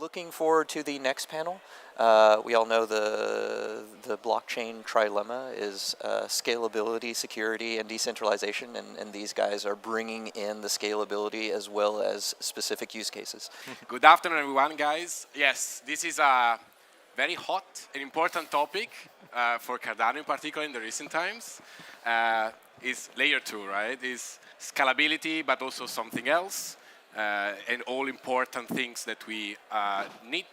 Looking forward to the next panel. We all know the blockchain trilemma is scalability, security, and decentralization, and these guys are bringing in the scalability as well as specific use cases. Good afternoon, everyone, guys. Yes, this is a very hot and important topic for Cardano in particular in the recent times. Is layer 2, right? Is scalability, but also something else. And all important things that we need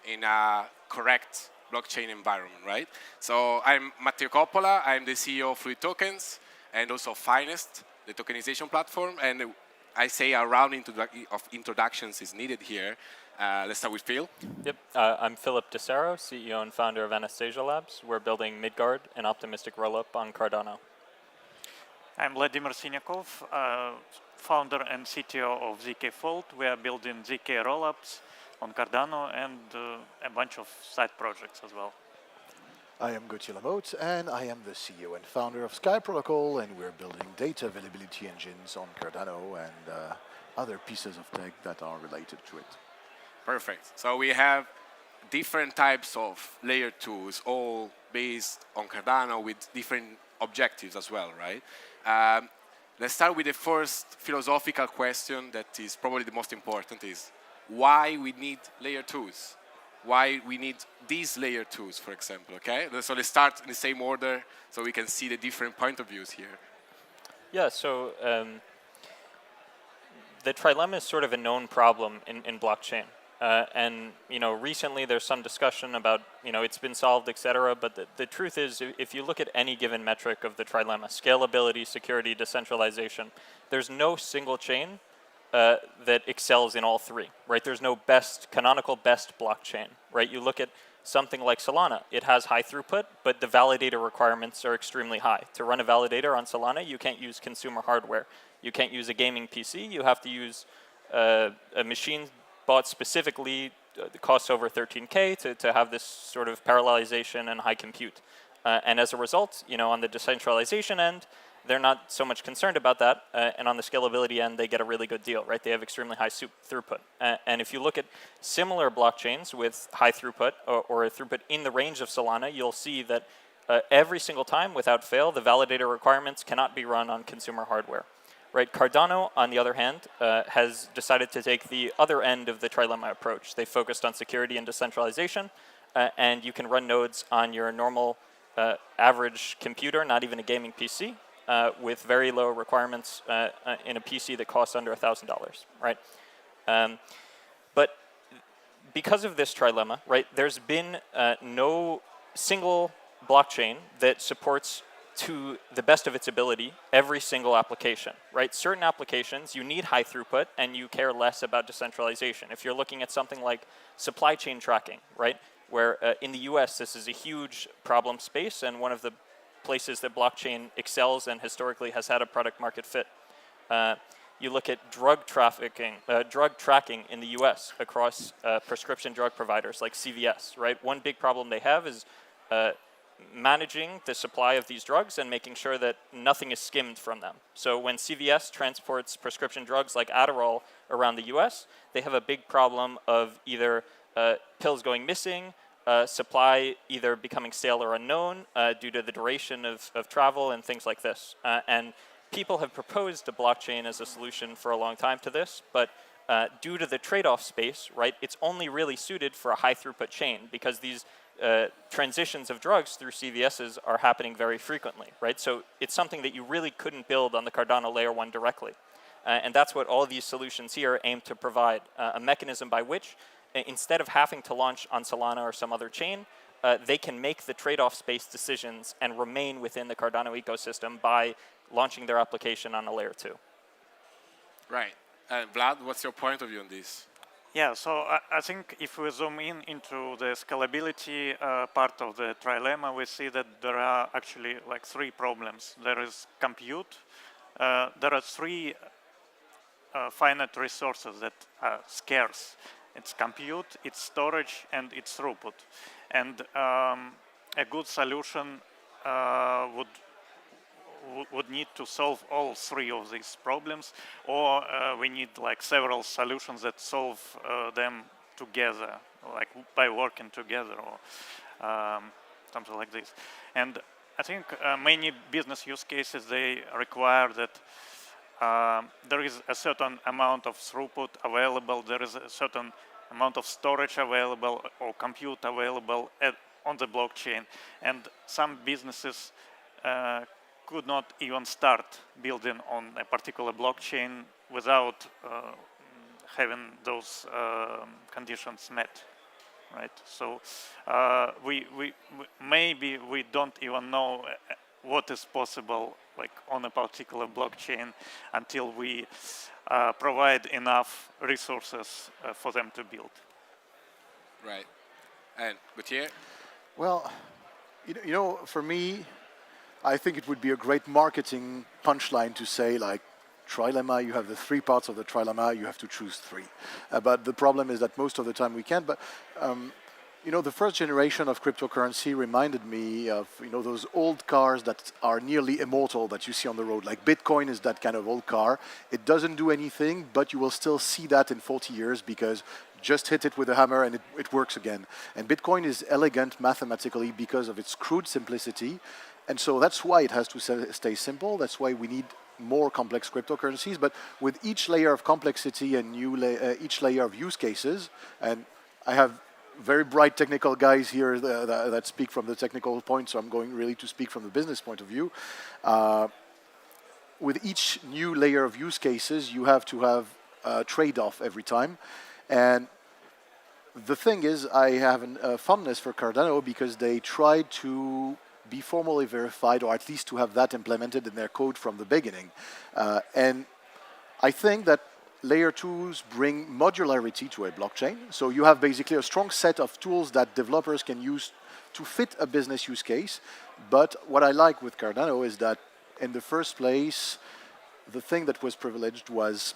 in a correct blockchain environment, right? So I'm Matteo Coppola. I'm the CEO of Fluid Tokens and also Finest, the tokenization platform. And I say a round of introductions is needed here. Let's start with Phil. Yep, I'm Philip DeSaro, CEO and founder of Anastasia Labs. We're building Midgard, an optimistic rollup on Cardano. I'm Vladimir Sinyakov, founder and CTO of ZK Fold. We are building ZK rollups on Cardano and a bunch of side projects as well. I am Gauthier Lamotte, and I am the CEO and founder of Sky Protocol, and we're building data availability engines on Cardano and other pieces of tech that are related to it. Perfect. So we have different types of layer 2s, all based on Cardano with different objectives as well, right? Let's start with the first philosophical question that is probably the most important is why we need layer 2s? Why we need these layer 2s, for example, okay? So let's start in the same order so we can see the different point of views here. Yeah, so the trilemma is sort of a known problem in blockchain. And recently there's some discussion about, it's been solved, et cetera. But the truth is, if you look at any given metric of the trilemma, scalability, security, decentralization, there's no single chain that excels in all three, right? There's no canonical best blockchain, right? You look at something like Solana, it has high throughput, but the validator requirements are extremely high. To run a validator on Solana, you can't use consumer hardware. You can't use a gaming PC. You have to use a machine bought specifically, it costs over 13K to have this sort of parallelization and high compute. And as a result, on the decentralization end, they're not so much concerned about that. And on the scalability end, they get a really good deal, right? They have extremely high throughput. And if you look at similar blockchains with high throughput or a throughput in the range of Solana, you'll see that every single time, without fail, the validator requirements cannot be run on consumer hardware. Right, Cardano, on the other hand, has decided to take the other end of the trilemma approach. They focused on security and decentralization, and you can run nodes on your normal average computer, not even a gaming PC, with very low requirements in a PC that costs under $1,000, right? But because of this trilemma, right, there's been no single blockchain that supports to the best of its ability every single application, right? Certain applications, you need high throughput and you care less about decentralization. If you're looking at something like supply chain tracking, right? Where in the US, this is a huge problem space and one of the places that blockchain excels and historically has had a product market fit. You look at drug tracking in the US across prescription drug providers like CVS, right? One big problem they have is managing the supply of these drugs and making sure that nothing is skimmed from them. So when CVS transports prescription drugs like Adderall around the US, they have a big problem of either pills going missing, supply either becoming stale or unknown due to the duration of travel and things like this. And people have proposed a blockchain as a solution for a long time to this, but due to the trade-off space, right, it's only really suited for a high throughput chain because these transitions of drugs through CVSs are happening very frequently, right? So it's something that you really couldn't build on the Cardano layer 1 directly. And that's what all of these solutions here aim to provide, a mechanism by which, instead of having to launch on Solana or some other chain, they can make the trade-off space decisions and remain within the Cardano ecosystem by launching their application on a layer 2. Right. Vlad, what's your point of view on this? Yeah, so I think if we zoom into the scalability part of the trilemma, we see that there are actually like three problems. There is compute. There are three finite resources that are scarce. It's compute, it's storage, and it's throughput. And a good solution would need to solve all three of these problems, or we need like several solutions that solve them together, like by working together or something like this. And I think many business use cases, they require that there is a certain amount of throughput available, there is a certain amount of storage available or compute available on the blockchain. And some businesses could not even start building on a particular blockchain without having those conditions met, right? So we maybe we don't even know what is possible like on a particular blockchain until we provide enough resources for them to build. Right. And Gauthier? Well, you know, for me, I think it would be a great marketing punchline to say like, trilemma, you have the three parts of the trilemma, you have to choose three. But the problem is that most of the time we can't. But you know, the first generation of cryptocurrency reminded me of, you know, those old cars that are nearly immortal that you see on the road. Like Bitcoin is that kind of old car. It doesn't do anything, but you will still see that in 40 years because just hit it with a hammer and it works again. And Bitcoin is elegant mathematically because of its crude simplicity. And so that's why it has to stay simple. That's why we need more complex cryptocurrencies. But with each layer of complexity and each layer of use cases, and I have very bright technical guys here that speak from the technical point, so I'm going really to speak from the business point of view. With each new layer of use cases, you have to have a trade-off every time. And the thing is, I have a fondness for Cardano because they tried to be formally verified, or at least to have that implemented in their code from the beginning. And I think that Layer 2s bring modularity to a blockchain. So you have basically a strong set of tools that developers can use to fit a business use case. But what I like with Cardano is that in the first place, the thing that was privileged was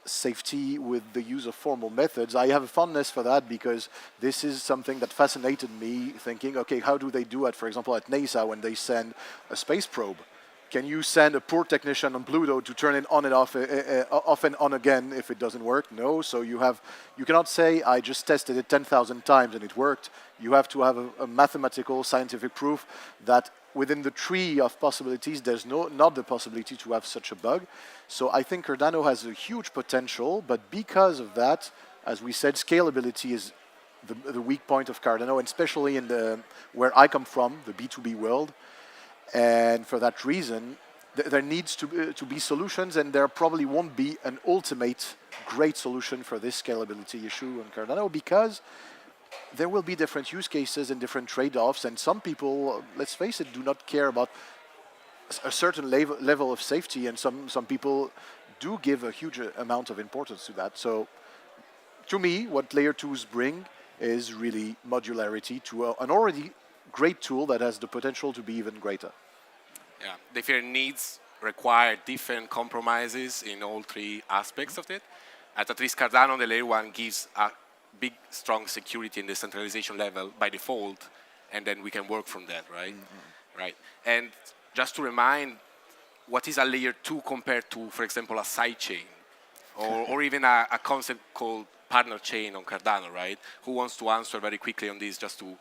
safety with the use of formal methods. I have a fondness for that because this is something that fascinated me, thinking, okay, how do they do it, for example, at NASA when they send a space probe? Can you send a poor technician on Pluto to turn it on and off and on again if it doesn't work? No. So you cannot say, I just tested it 10,000 times and it worked. You have to have a mathematical, scientific proof that within the tree of possibilities, there's not the possibility to have such a bug. So I think Cardano has a huge potential, but because of that, as we said, scalability is the weak point of Cardano, and especially in where I come from, the B2B world. And for that reason, there needs to be solutions, and there probably won't be an ultimate great solution for this scalability issue on Cardano because there will be different use cases and different trade-offs, and some people, let's face it, do not care about a certain level of safety, and some people do give a huge amount of importance to that. So to me, what Layer 2s bring is really modularity to an already great tool that has the potential to be even greater. Yeah, different needs require different compromises in all three aspects of it. At least Cardano, the Layer 1 gives a big, strong security and decentralization level by default, and then we can work from that, right? Mm-hmm. Right. And just to remind, what is a Layer 2 compared to, for example, a sidechain, or even a concept called partner chain on Cardano, right? Who wants to answer very quickly on this, just to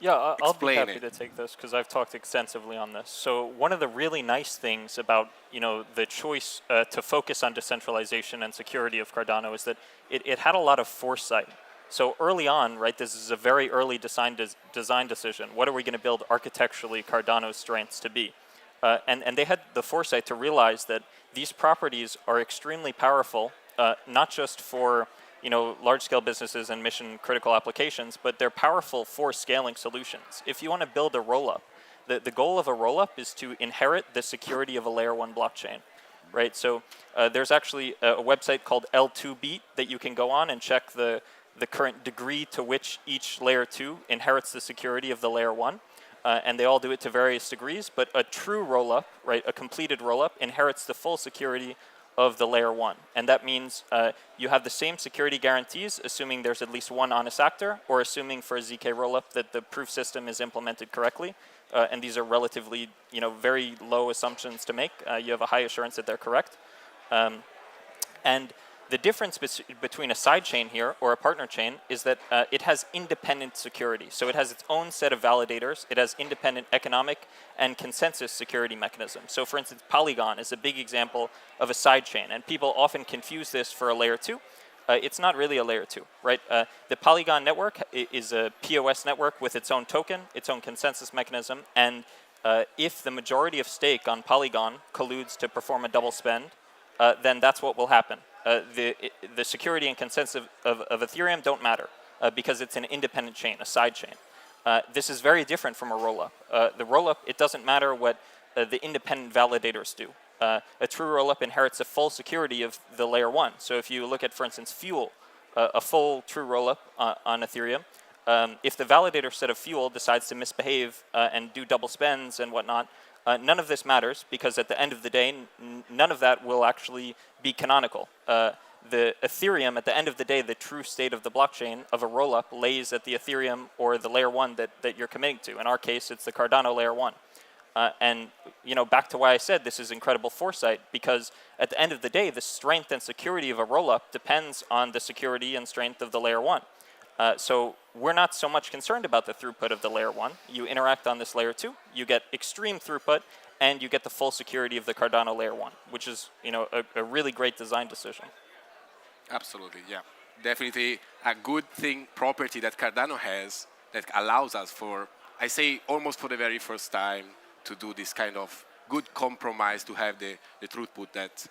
Yeah, I'll be explain happy to take this because I've talked extensively on this. So one of the really nice things about the choice to focus on decentralization and security of Cardano is that it had a lot of foresight. So early on, right, this is a very early design decision. What are we going to build architecturally Cardano's strengths to be? And they had the foresight to realize that these properties are extremely powerful, not just for large-scale businesses and mission-critical applications, but they're powerful for scaling solutions. If you want to build a roll-up, the goal of a roll-up is to inherit the security of a Layer 1 blockchain, right? So there's actually a website called L2s that you can go on and check the current degree to which each Layer 2 inherits the security of the Layer 1. And they all do it to various degrees, but a true roll-up, right, a completed roll-up, inherits the full security of the Layer 1. And that means you have the same security guarantees, assuming there's at least one honest actor, or assuming for a ZK rollup that the proof system is implemented correctly. And these are relatively, very low assumptions to make. You have a high assurance that they're correct. And The difference between a side chain here or a partner chain is that it has independent security. So it has its own set of validators. It has independent economic and consensus security mechanisms. So for instance, Polygon is a big example of a side chain, and people often confuse this for a layer 2. It's not really a layer 2, right? The Polygon network is a POS network with its own token, its own consensus mechanism, and if the majority of stake on Polygon colludes to perform a double spend, then that's what will happen. The security and consensus of Ethereum don't matter because it's an independent chain, a side chain. This is very different from a rollup. The rollup, it doesn't matter what the independent validators do. A true rollup inherits the full security of the layer 1. So if you look at, for instance, Fuel, a full true rollup on Ethereum, if the validator set of Fuel decides to misbehave and do double spends and whatnot, none of this matters because at the end of the day, none of that will actually be canonical. The Ethereum, at the end of the day, the true state of the blockchain of a rollup lays at the Ethereum or the layer 1 that you're committing to. In our case, it's the Cardano layer 1. And back to why I said this is incredible foresight, because at the end of the day, the strength and security of a rollup depends on the security and strength of the layer 1. So we're not so much concerned about the throughput of the layer 1. You interact on this layer 2, you get extreme throughput, and you get the full security of the Cardano layer 1, which is a really great design decision. Absolutely, yeah. Definitely a good property that Cardano has that allows us for, I say almost for the very first time, to do this kind of good compromise to have the throughput that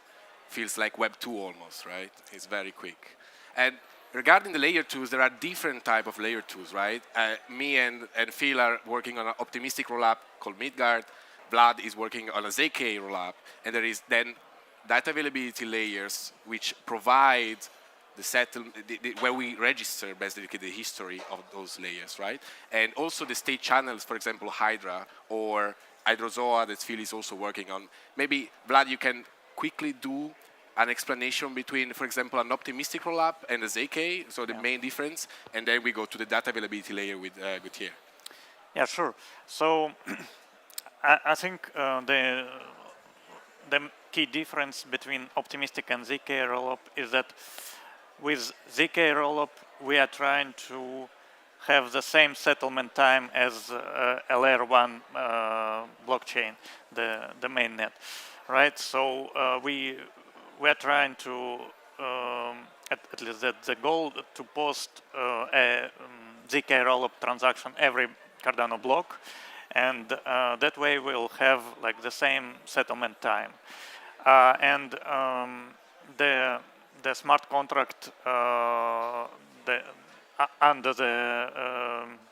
feels like Web 2 almost, right? It's very quick. And regarding the layer 2s, there are different type of layer 2s, right? Me and Phil are working on an optimistic rollup called Midgard. Vlad is working on a ZK rollup. And there is then data availability layers which provide the settlement, where we register basically the history of those layers, right? And also the state channels, for example, Hydra or Hydrozoa that Phil is also working on. Maybe, Vlad, you can quickly do an explanation between, for example, an optimistic rollup and a ZK, so the main difference, and then we go to the data availability layer with here. Yeah, sure. So I think the key difference between optimistic and ZK rollup is that with ZK rollup, we are trying to have the same settlement time as a layer 1 blockchain, the mainnet, right? So we're trying to, at least the goal to post a ZK rollup transaction every Cardano block, and that way we'll have like the same settlement time. And the smart contract under the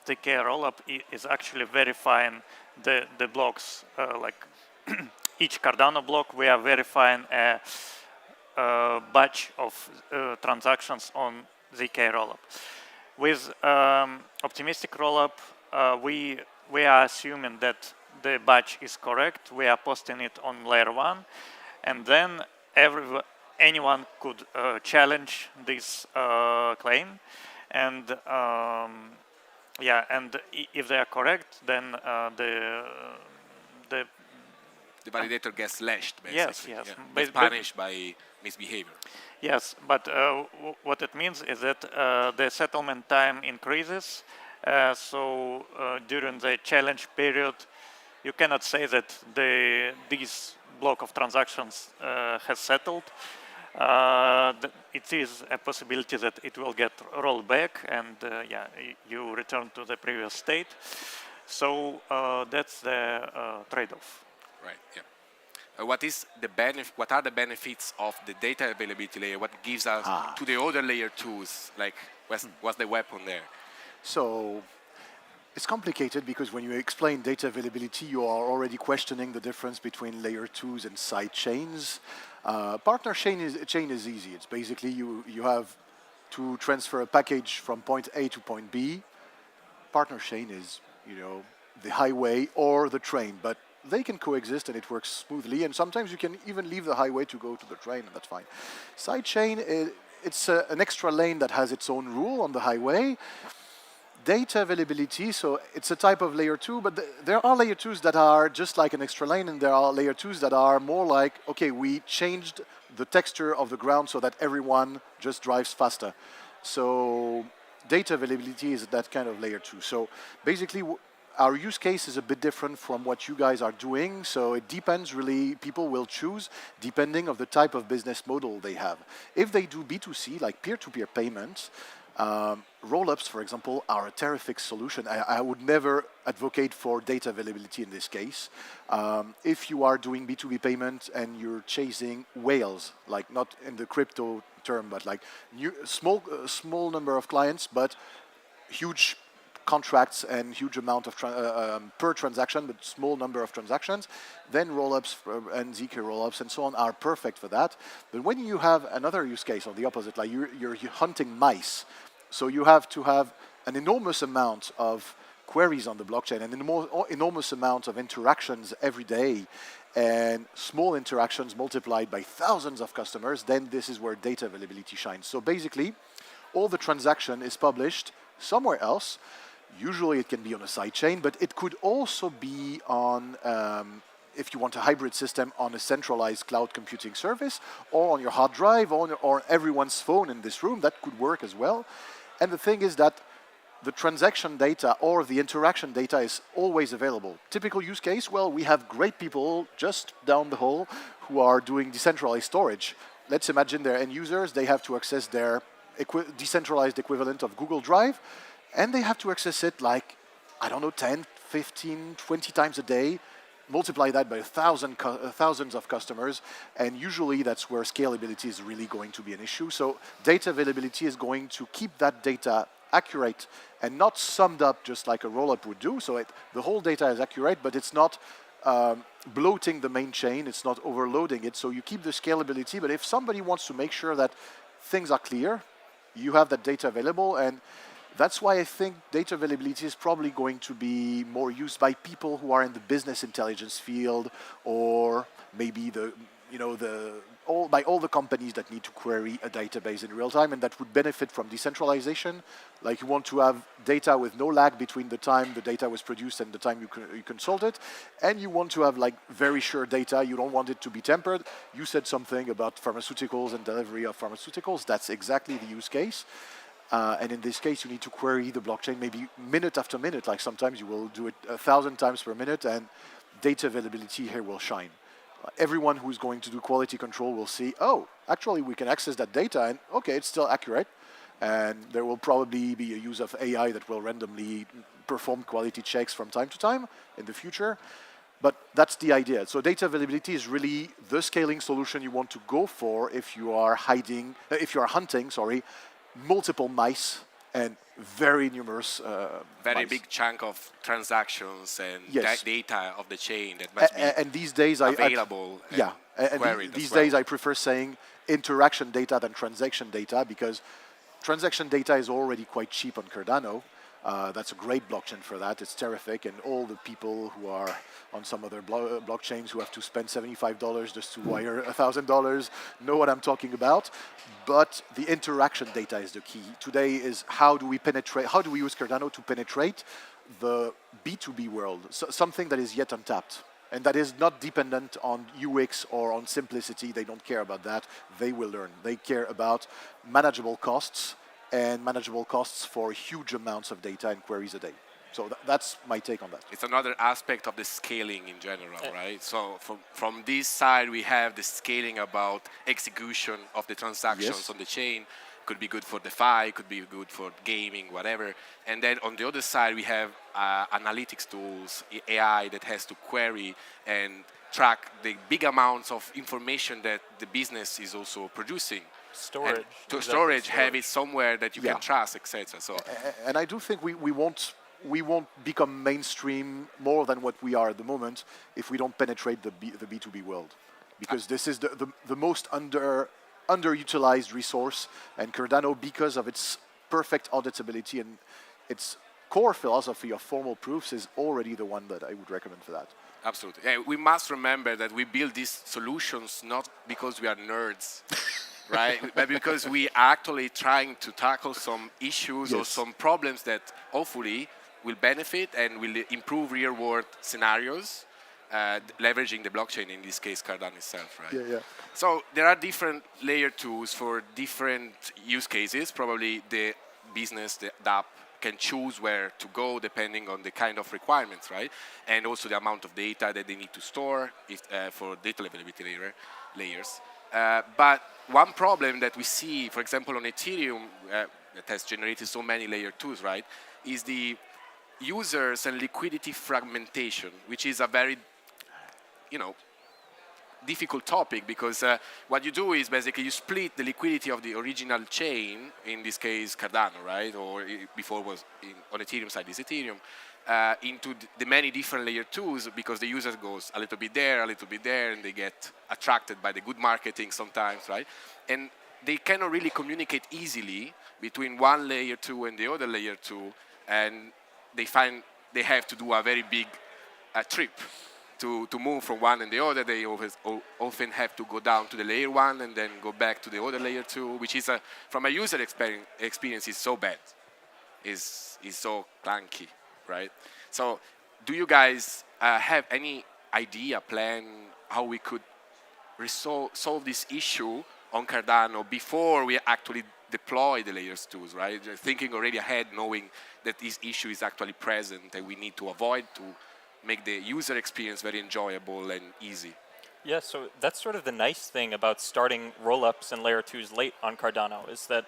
ZK rollup is actually verifying the blocks. Like each Cardano block, we are verifying a batch of transactions on ZK rollup. With optimistic rollup, we are assuming that the batch is correct. We are posting it on layer 1, and then anyone could challenge this claim. And and if they are correct, then the validator gets lashed, basically. Yes. Yeah. Gets punished by misbehavior. Yes, but what it means is that the settlement time increases. So during the challenge period, you cannot say that this block of transactions has settled. It is a possibility that it will get rolled back, and you return to the previous state. So that's the trade-off. Right. Yeah. What are the benefits of the data availability layer? What gives us to the other layer 2s? Like, what's the weapon there? So it's complicated because when you explain data availability, you are already questioning the difference between layer 2s and side chains. Partner chain is easy. It's basically you have to transfer a package from point A to point B. Partner chain is the highway or the train, but they can coexist and it works smoothly. And sometimes you can even leave the highway to go to the train, and that's fine. Side chain it's an extra lane that has its own rule on the highway. Data availability, so it's a type of layer 2, but there are layer 2s that are just like an extra lane, and there are layer 2s that are more like, okay, we changed the texture of the ground so that everyone just drives faster. So data availability is that kind of layer 2. So basically, our use case is a bit different from what you guys are doing. So it depends really, people will choose depending of the type of business model they have. If they do B2C, like peer-to-peer payments, roll-ups, for example, are a terrific solution. I would never advocate for data availability in this case. If you are doing B2B payment and you're chasing whales, like not in the crypto term, but like small number of clients, but huge contracts and huge amount of per transaction, but small number of transactions, then rollups and ZK rollups and so on are perfect for that. But when you have another use case on the opposite, like you're hunting mice, so you have to have an enormous amount of queries on the blockchain and an enormous amount of interactions every day, and small interactions multiplied by thousands of customers, then this is where data availability shines. So basically, all the transaction is published somewhere else. Usually it can be on a sidechain, but it could also be on, if you want a hybrid system, on a centralized cloud computing service, or on your hard drive, or everyone's phone in this room. That could work as well. And the thing is that the transaction data or the interaction data is always available. Typical use case, well, we have great people just down the hall who are doing decentralized storage. Let's imagine their end users, they have to access their decentralized equivalent of Google Drive, and they have to access it like, I don't know, 10, 15, 20 times a day. Multiply that by thousands of customers, and usually that's where scalability is really going to be an issue. So data availability is going to keep that data accurate and not summed up just like a rollup would do. So the whole data is accurate, but it's not bloating the main chain, it's not overloading it. So you keep the scalability, but if somebody wants to make sure that things are clear, you have that data available, and that's why I think data availability is probably going to be more used by people who are in the business intelligence field, or maybe by all the companies that need to query a database in real time and that would benefit from decentralization. Like you want to have data with no lag between the time the data was produced and the time you consult it, and you want to have like very sure data. You don't want it to be tampered. You said something about pharmaceuticals and delivery of pharmaceuticals. That's exactly the use case. And in this case, you need to query the blockchain maybe minute after minute. Like sometimes you will do it 1,000 times per minute, and data availability here will shine. Everyone who's going to do quality control will see, oh, actually we can access that data, and okay, it's still accurate. And there will probably be a use of AI that will randomly perform quality checks from time to time in the future. But that's the idea. So data availability is really the scaling solution you want to go for if you are hunting, multiple mice and very numerous very mice. big chunk of transactions and Yes. data of the chain that must be And these days available. these days I prefer saying interaction data than transaction data, because transaction data is already quite cheap on Cardano. That's a great blockchain for that. It's terrific, and all the people who are on some other blockchains who have to spend $75 just to wire $1,000 know what I'm talking about. But the interaction data is the key. Today is how do we use Cardano to penetrate the B2B world, something that is yet untapped, and that is not dependent on UX or on simplicity. They don't care about that. They will learn. They care about manageable costs, and manageable costs for huge amounts of data and queries a day. So that's my take on that. It's another aspect of the scaling in general, right? So from this side, we have the scaling about execution of the transactions Yes. on the chain. Could be good for DeFi, could be good for gaming, whatever. And then on the other side, we have analytics tools, AI that has to query and track the big amounts of information that the business is also producing. Storage. And to Exactly, storage, have it somewhere that you Yeah. can trust, etc. So And I do think we won't become mainstream more than what we are at the moment if we don't penetrate the B2B world, because this is the most underutilized resource, and Cardano, because of its perfect auditability and its core philosophy of formal proofs, is already the one that I would recommend for that. absolutely. Yeah, we must remember that we build these solutions not because we are nerds, right? But because we are actually trying to tackle some issues or Yes. some problems that hopefully will benefit and will improve real-world scenarios. leveraging the blockchain, in this case Cardano itself, right? Yeah, yeah. So there are different layer 2s for different use cases. Probably the business, the app, can choose where to go depending on the kind of requirements, right? And also the amount of data that they need to store for data availability layers. But one problem that we see, for example, on Ethereum, that has generated so many layer 2s, right, is the users and liquidity fragmentation, which is a very, difficult topic, because what you do is basically you split the liquidity of the original chain, in this case Cardano, right, or before was on Ethereum side is Ethereum, into the many different layer 2s, because the user goes a little bit there, and they get attracted by the good marketing sometimes, right? And they cannot really communicate easily between one layer 2 and the other layer 2, and they find they have to do a very big trip to move from one and the other. They often have to go down to the layer 1 and then go back to the other layer 2, which is, from a user experience, is so bad, is so clunky, right? So do you guys have any idea, plan, how we could solve this issue on Cardano before we actually deploy the layers 2s, right? Thinking already ahead, knowing that this issue is actually present and we need to avoid to make the user experience very enjoyable and easy. Yeah, so that's sort of the nice thing about starting rollups and layer 2s late on Cardano, is that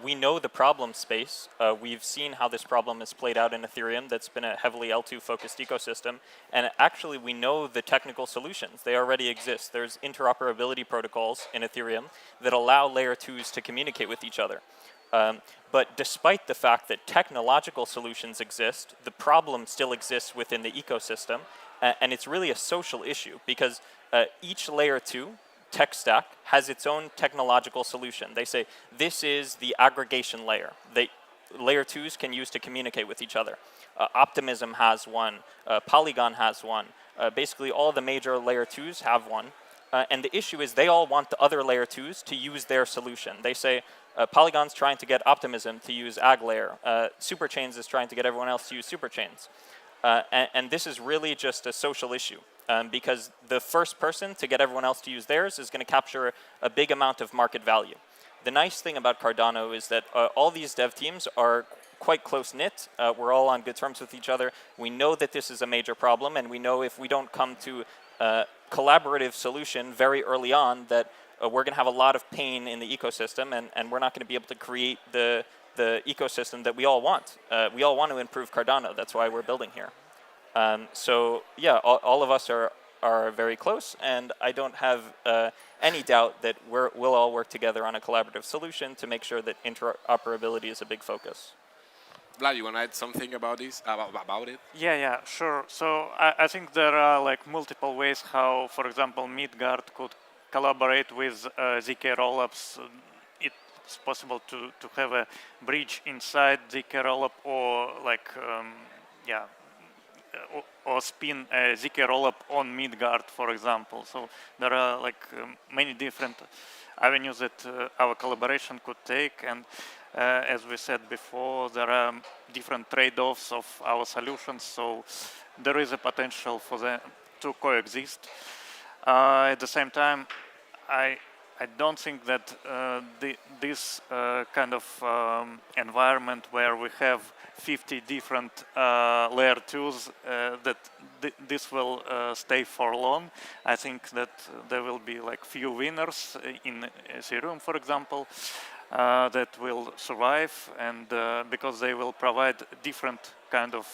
we know the problem space. We've seen how this problem is played out in Ethereum. That's been a heavily L2 focused ecosystem. And actually, we know the technical solutions. They already exist. There's interoperability protocols in Ethereum that allow layer 2s to communicate with each other. But despite the fact that technological solutions exist, the problem still exists within the ecosystem. And it's really a social issue, because each layer 2 tech stack has its own technological solution. They say this is the aggregation layer. Layer 2s can use to communicate with each other. Optimism has one. Polygon has one. Basically, all the major layer 2s have one. And the issue is they all want the other layer 2s to use their solution. They say Polygon's trying to get Optimism to use AgLayer. Superchains is trying to get everyone else to use Superchains. And this is really just a social issue, because the first person to get everyone else to use theirs is going to capture a big amount of market value. The nice thing about Cardano is that all these dev teams are quite close-knit. We're all on good terms with each other. We know that this is a major problem, and we know if we don't come to a collaborative solution very early on, that we're going to have a lot of pain in the ecosystem, and we're not going to be able to create the ecosystem that we all want. We all want to improve Cardano. That's why we're building here. So yeah, all of us are very close, and I don't have any doubt that we'll all work together on a collaborative solution to make sure that interoperability is a big focus. Vlad, you want to add something about this, about it? Yeah, sure. So I think there are like multiple ways how, for example, Midgard could collaborate with ZK rollups. It's possible to have a bridge inside ZK rollup, or like or spin a ZK rollup on Midgard, for example. So there are like many different avenues that our collaboration could take, and as we said before, there are different trade-offs of our solutions, so there is a potential for them to coexist. At the same time, I don't think that this kind of environment where we have 50 different layer 2s, that this will stay for long. I think that there will be like few winners in Ethereum, for example, that will survive, and because they will provide different kind of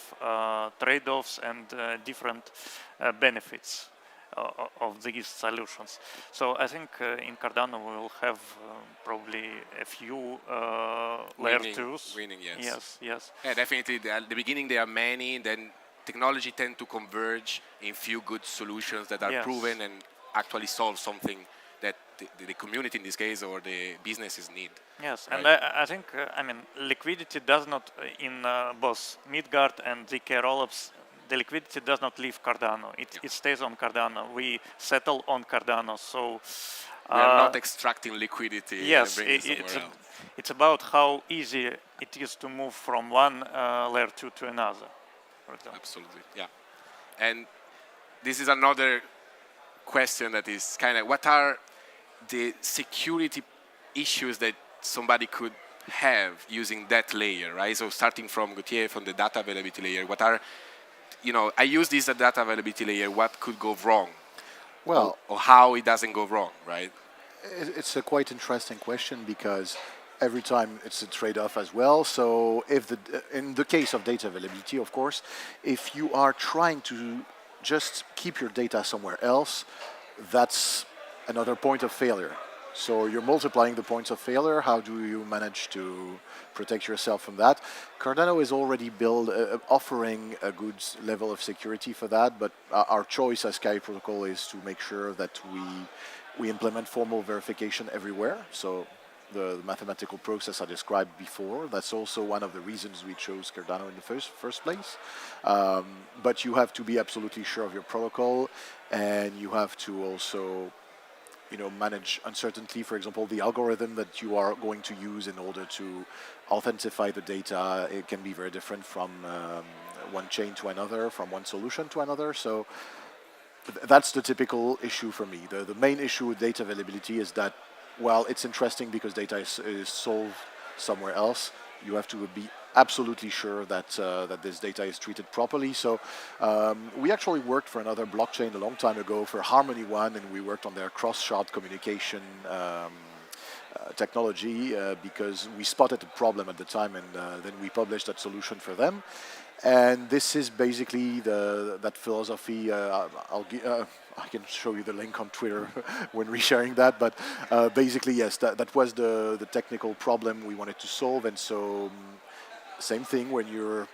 trade-offs and different benefits of these solutions. So I think in Cardano we will have probably a few layer 2s. Winning, yes. Yes. Yeah, definitely. At the beginning there are many, then technology tend to converge in few good solutions that are proven and actually solve something that the community in this case or the businesses need. Yes, right? And I think, liquidity does not, in both Midgard and ZK rollups, the liquidity does not leave Cardano. It stays on Cardano. We settle on Cardano. So we are not extracting liquidity. Yes, and bringing it somewhere else. It's about how easy it is to move from one layer 2 to another, for example. Absolutely, yeah. And this is another question that is kind of, what are the security issues that somebody could have using that layer, right? So starting from Gautier, from the data availability layer, what are, I use this data availability layer, what could go wrong? Well, or how it doesn't go wrong, right? it's a quite interesting question because every time it's a trade-off as well. So if in the case of data availability, of course, if you are trying to just keep your data somewhere else, that's another point of failure. So you're multiplying the points of failure. How do you manage to protect yourself from that? Cardano is already built, offering a good level of security for that, but our choice as Sky Protocol is to make sure that we implement formal verification everywhere. So the mathematical process I described before, that's also one of the reasons we chose Cardano in the first place. But you have to be absolutely sure of your protocol, and you have to also manage uncertainty. For example, the algorithm that you are going to use in order to authentify the data, it can be very different from one chain to another, from one solution to another. So that's the typical issue for me. The main issue with data availability is that, well, it's interesting because data is solved somewhere else. You have to be absolutely sure that that this data is treated properly. So we actually worked for another blockchain a long time ago, for Harmony One, and we worked on their cross-shard communication technology because we spotted a problem at the time, and then we published that solution for them. And this is basically that philosophy. I can show you the link on Twitter when resharing that. But basically, yes, that was the technical problem we wanted to solve. And so same thing when you're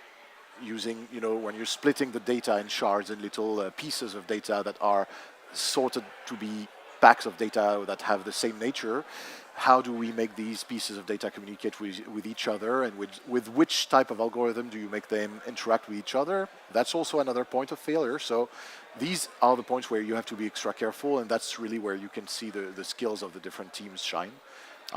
using, when you're splitting the data in shards and little pieces of data that are sorted to be packs of data that have the same nature. How do we make these pieces of data communicate with each other, and with which type of algorithm do you make them interact with each other? That's also another point of failure. So these are the points where you have to be extra careful, and that's really where you can see the skills of the different teams shine.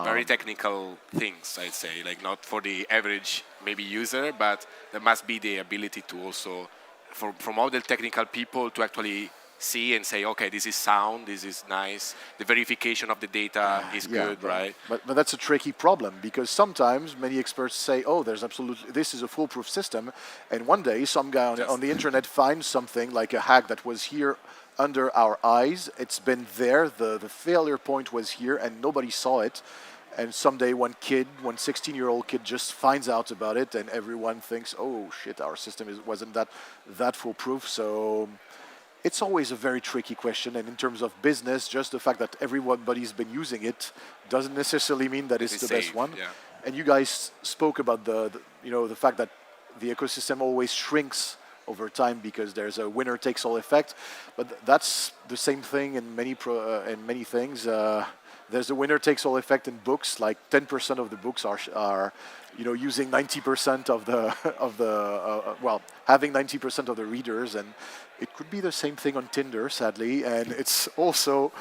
Very technical things, I'd say, like not for the average maybe user, but there must be the ability to also, from all the technical people, to actually see and say, okay, this is sound, this is nice, the verification of the data is good, right? But that's a tricky problem, because sometimes many experts say, oh, this is a foolproof system, and one day some guy on the internet finds something like a hack that was here under our eyes. It's been there, the failure point was here, and nobody saw it. And someday one 16-year-old kid just finds out about it, and everyone thinks, oh shit, our system wasn't that foolproof. So it's always a very tricky question, and in terms of business, just the fact that everybody's been using it doesn't necessarily mean that it's the best one. Yeah. And you guys spoke about the fact that the ecosystem always shrinks over time because there's a winner-takes-all effect, but that's the same thing in many things. There's a winner-takes-all effect in books. Like 10% of the books are using 90% having 90% of the readers, and it could be the same thing on Tinder, sadly, and it's also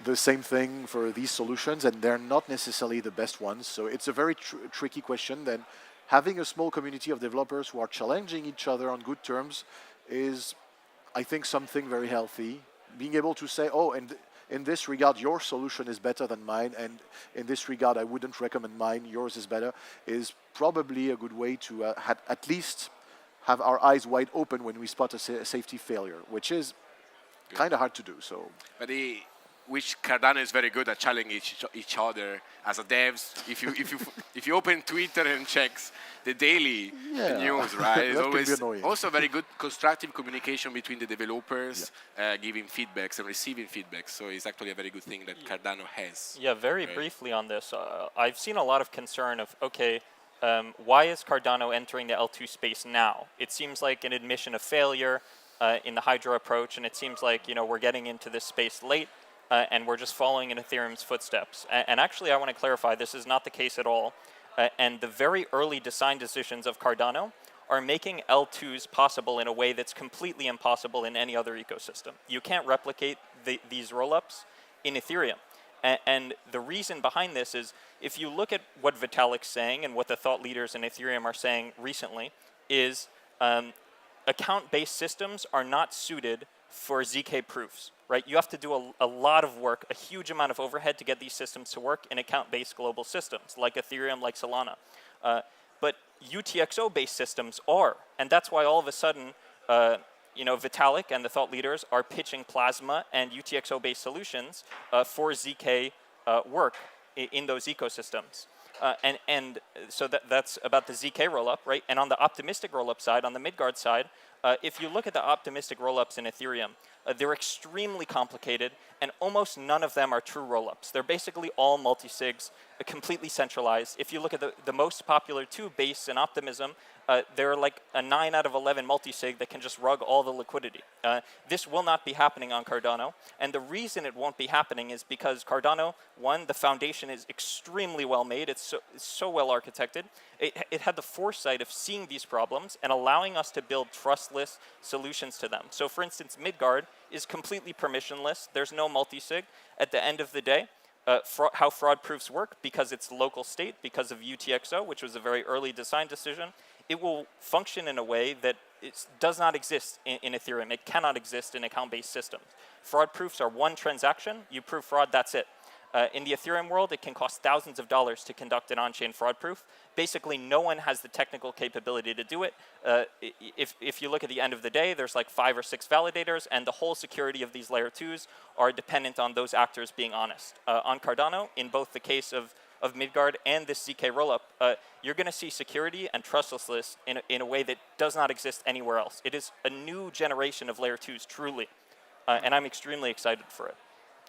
the same thing for these solutions, and they're not necessarily the best ones. So it's a very tricky question. Then having a small community of developers who are challenging each other on good terms is, I think, something very healthy. Being able to say, oh, and in this regard, your solution is better than mine, and in this regard, I wouldn't recommend mine, yours is better, is probably a good way to at least have our eyes wide open when we spot a safety failure, which is kind of hard to do. So, but which Cardano is very good at challenging each other as a devs. If you open Twitter and checks the daily news, right, it's always also very good constructive communication between the developers, giving feedbacks and receiving feedback. So it's actually a very good thing that Cardano has. Yeah, very briefly on this, I've seen a lot of concern of, okay, why is Cardano entering the L2 space now? It seems like an admission of failure in the Hydra approach, and it seems like we're getting into this space late. And we're just following in Ethereum's footsteps. And actually, I want to clarify, this is not the case at all. And the very early design decisions of Cardano are making L2s possible in a way that's completely impossible in any other ecosystem. You can't replicate these rollups in Ethereum. And the reason behind this is, if you look at what Vitalik's saying and what the thought leaders in Ethereum are saying recently, is account-based systems are not suited for ZK proofs, right? You have to do a lot of work, a huge amount of overhead to get these systems to work in account-based global systems, like Ethereum, like Solana. But UTXO-based systems are, and that's why all of a sudden, Vitalik and the thought leaders are pitching Plasma and UTXO-based solutions for ZK work in those ecosystems. So that's about the ZK rollup, right? And on the optimistic rollup side, on the Midgard side, if you look at the optimistic rollups in Ethereum, they're extremely complicated, and almost none of them are true rollups. They're basically all multi-sigs, completely centralized. If you look at the most popular two, Base and Optimism, they're like a 9 out of 11 multi-sig that can just rug all the liquidity. This will not be happening on Cardano, and the reason it won't be happening is because Cardano, one, the foundation is extremely well made. It's so well architected. It had the foresight of seeing these problems and allowing us to build trustless solutions to them. So for instance, Midgard is completely permissionless. There's no multi-sig. At the end of the day, how fraud proofs work, because it's local state, because of UTXO, which was a very early design decision, it will function in a way that it does not exist in Ethereum. It cannot exist in account-based systems. Fraud proofs are one transaction. You prove fraud, that's it. In the Ethereum world, it can cost thousands of dollars to conduct an on-chain fraud proof. Basically, no one has the technical capability to do it. If you look at the end of the day, there's like 5 or 6 validators, and the whole security of these layer 2s are dependent on those actors being honest. On Cardano, in both the case of Midgard and this ZK rollup, you're going to see security and trustlessness in a way that does not exist anywhere else. It is a new generation of layer 2s, truly, and I'm extremely excited for it.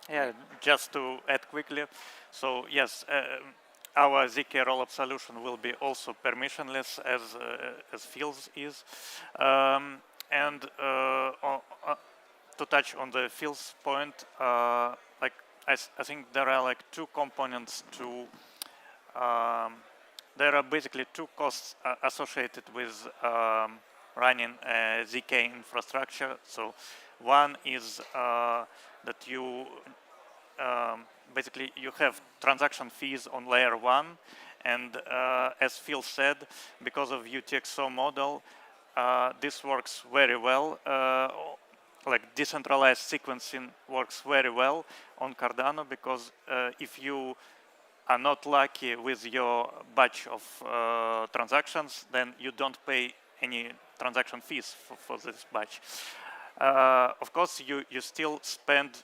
Yeah, just to add quickly, so yes, our ZK rollup solution will be also permissionless as Phil's is, and to touch on the Phil's point, like I think there are like 2 components to. There are basically 2 costs associated with running ZK infrastructure. So one is that you basically you have transaction fees on layer 1, and as Phil said, because of UTXO model, this works very well. Like decentralized sequencing works very well on Cardano, because if you are not lucky with your batch of transactions, then you don't pay any transaction fees for this batch. Of course, you still spend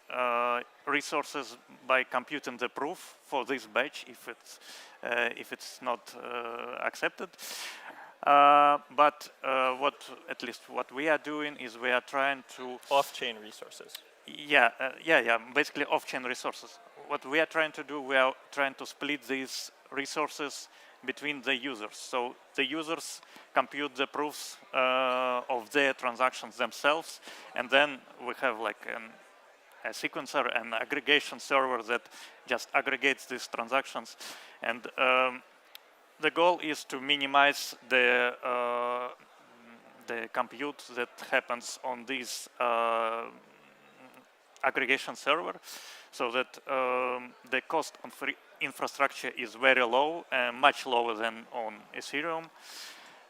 resources by computing the proof for this batch if it's not accepted. But at least what we are doing is we are trying to Off-chain resources. Yeah, basically off-chain resources. What we are trying to do, we are trying to split these resources between the users. So the users compute the proofs of their transactions themselves, and then we have like a sequencer and aggregation server that just aggregates these transactions. And the goal is to minimize the compute that happens on this aggregation server, so that the cost on free infrastructure is very low, much lower than on Ethereum.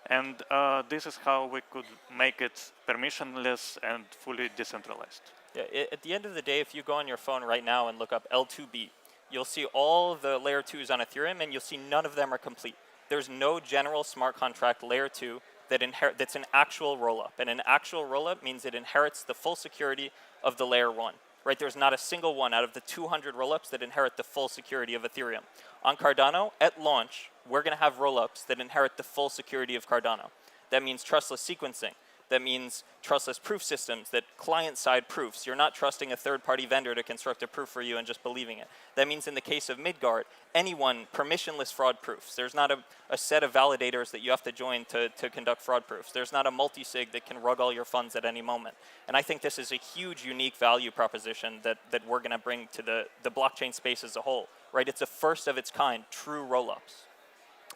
And this is how we could make it permissionless and fully decentralized. Yeah, at the end of the day, if you go on your phone right now and look up L2b, you'll see all the layer 2s on Ethereum, and you'll see none of them are complete. There's no general smart contract layer 2 that's an actual rollup. And an actual rollup means it inherits the full security of the layer 1. Right, there's not a single one out of the 200 rollups that inherit the full security of Ethereum. On Cardano, at launch, we're going to have rollups that inherit the full security of Cardano. That means trustless sequencing. That means trustless proof systems, that client-side proofs. You're not trusting a third-party vendor to construct a proof for you and just believing it. That means in the case of Midgard, anyone, permissionless fraud proofs. There's not a set of validators that you have to join to conduct fraud proofs. There's not a multi-sig that can rug all your funds at any moment. And I think this is a huge, unique value proposition that we're going to bring to the blockchain space as a whole. Right? It's a first of its kind, true roll-ups.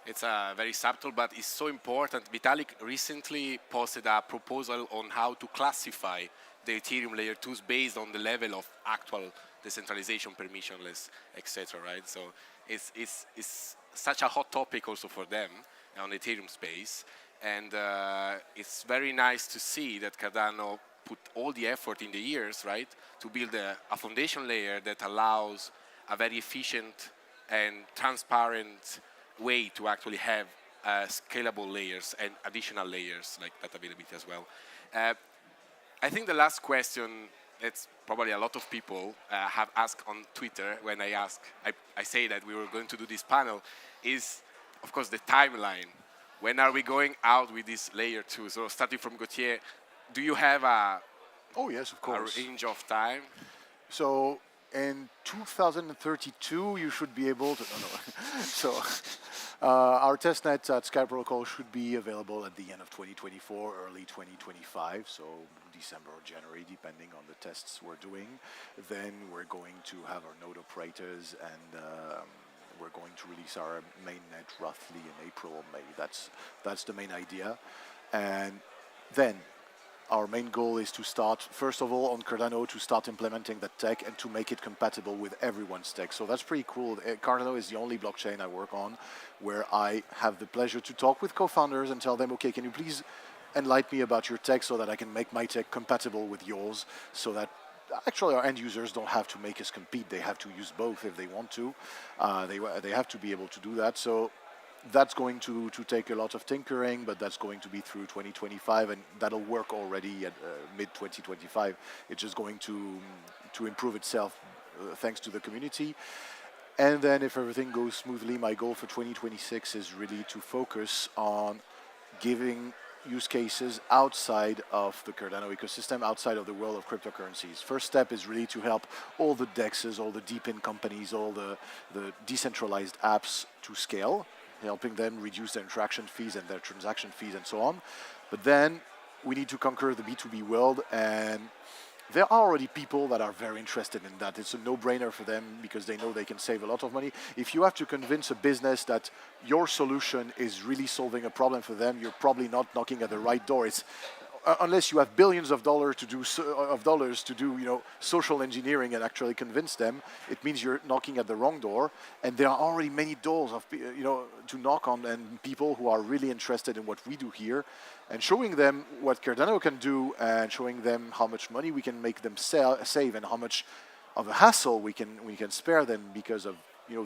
It's very subtle, but it's so important. Vitalik recently posted a proposal on how to classify the Ethereum layer 2s based on the level of actual decentralization, permissionless, etc. Right? So it's such a hot topic also for them on the Ethereum space, and it's very nice to see that Cardano put all the effort in the years, right, to build a foundation layer that allows a very efficient and transparent way to actually have scalable layers and additional layers like data availability as well. I think the last question that probably a lot of people have asked on Twitter when I say that we were going to do this panel is, of course, the timeline. When are we going out with this layer 2? So starting from Gauthier, do you have Oh yes, of a course. range of time? So in 2032, you should be able to. No. So our testnet at Sky Protocol should be available at the end of 2024, early 2025. So December or January, depending on the tests we're doing. Then we're going to have our node operators, and we're going to release our mainnet roughly in April or May. That's the main idea, and then. Our main goal is to start, first of all, on Cardano, to start implementing that tech and to make it compatible with everyone's tech. So that's pretty cool. Cardano is the only blockchain I work on where I have the pleasure to talk with co-founders and tell them, okay, can you please enlighten me about your tech so that I can make my tech compatible with yours, so that actually our end users don't have to make us compete. They have to use both if they want to. They have to be able to do that. So that's going to take a lot of tinkering, but that's going to be through 2025, and that'll work already at mid-2025. It's just going to improve itself thanks to the community. And then if everything goes smoothly, my goal for 2026 is really to focus on giving use cases outside of the Cardano ecosystem, outside of the world of cryptocurrencies. First step is really to help all the DEXs, all the deep-in companies, all the decentralized apps to scale, helping them reduce their interaction fees and their transaction fees and so on. But then we need to conquer the B2B world, and there are already people that are very interested in that. It's a no-brainer for them because they know they can save a lot of money. If you have to convince a business that your solution is really solving a problem for them, you're probably not knocking at the right door. It's unless you have billions of dollars to do social engineering and actually convince them, it means you're knocking at the wrong door. And there are already many doors of to knock on, and people who are really interested in what we do here, and showing them what Cardano can do, and showing them how much money we can make them save, and how much of a hassle we can spare them because of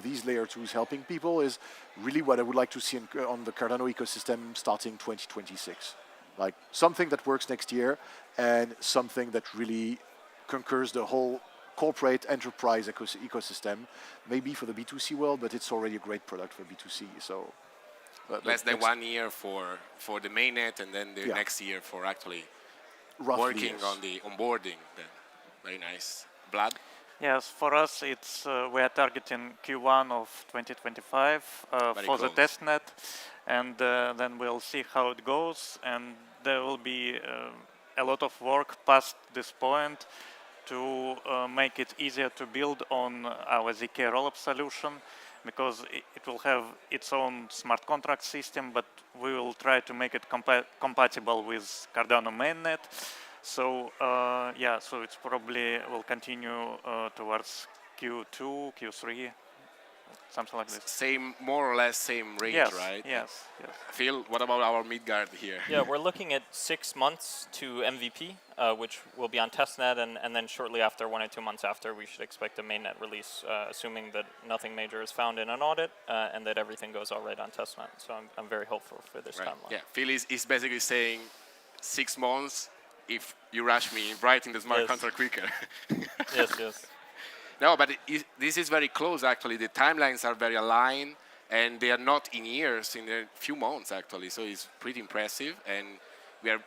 these layer 2s helping people, is really what I would like to see on the Cardano ecosystem starting 2026. Like something that works next year, and something that really conquers the whole corporate enterprise ecosystem. Maybe for the B2C world, but it's already a great product for B2C. So less than 1 year for the mainnet, and then the next year for actually working on the onboarding. Then very nice. Vlad? Yes, for us, it's we are targeting Q1 of 2025 for the testnet, and then we'll see how it goes. And there will be a lot of work past this point to make it easier to build on our ZK rollup solution, because it will have its own smart contract system, but we will try to make it compatible with Cardano mainnet. So so it's probably will continue towards Q2, Q3, something like this. Same, more or less same range, right? Yes. Phil, what about our Midgard here? Yeah, we're looking at 6 months to MVP, which will be on testnet, and then shortly after, 1 or 2 months after, we should expect a mainnet release, assuming that nothing major is found in an audit and that everything goes all right on testnet. So I'm very hopeful for this timeline. Yeah, Phil is basically saying 6 months if you rush me writing the smart contract quicker. Yes. No, but this is very close, actually. The timelines are very aligned, and they are not in years, in a few months, actually. So it's pretty impressive, and we are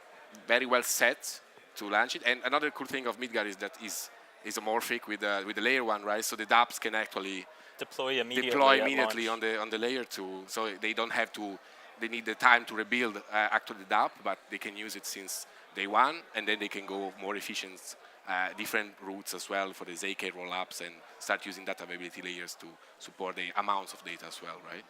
very well set to launch it. And another cool thing of Midgard is that is isomorphic with the layer 1, right? So the dApps can actually deploy immediately on the layer 2. So they don't have to, they need the time to rebuild actually the dApp, but they can use it since day 1, and then they can go more efficient, different routes as well for the ZK rollups, and start using data availability layers to support the amounts of data as well, right?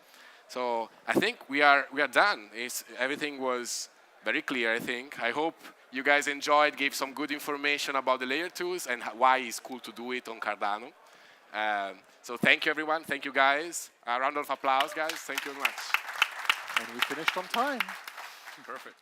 So I think we are done. Everything was very clear, I think. I hope you guys enjoyed, gave some good information about the layer 2s and why it's cool to do it on Cardano. So thank you, everyone. Thank you, guys. A round of applause, guys. Thank you very much. And we finished on time. Perfect.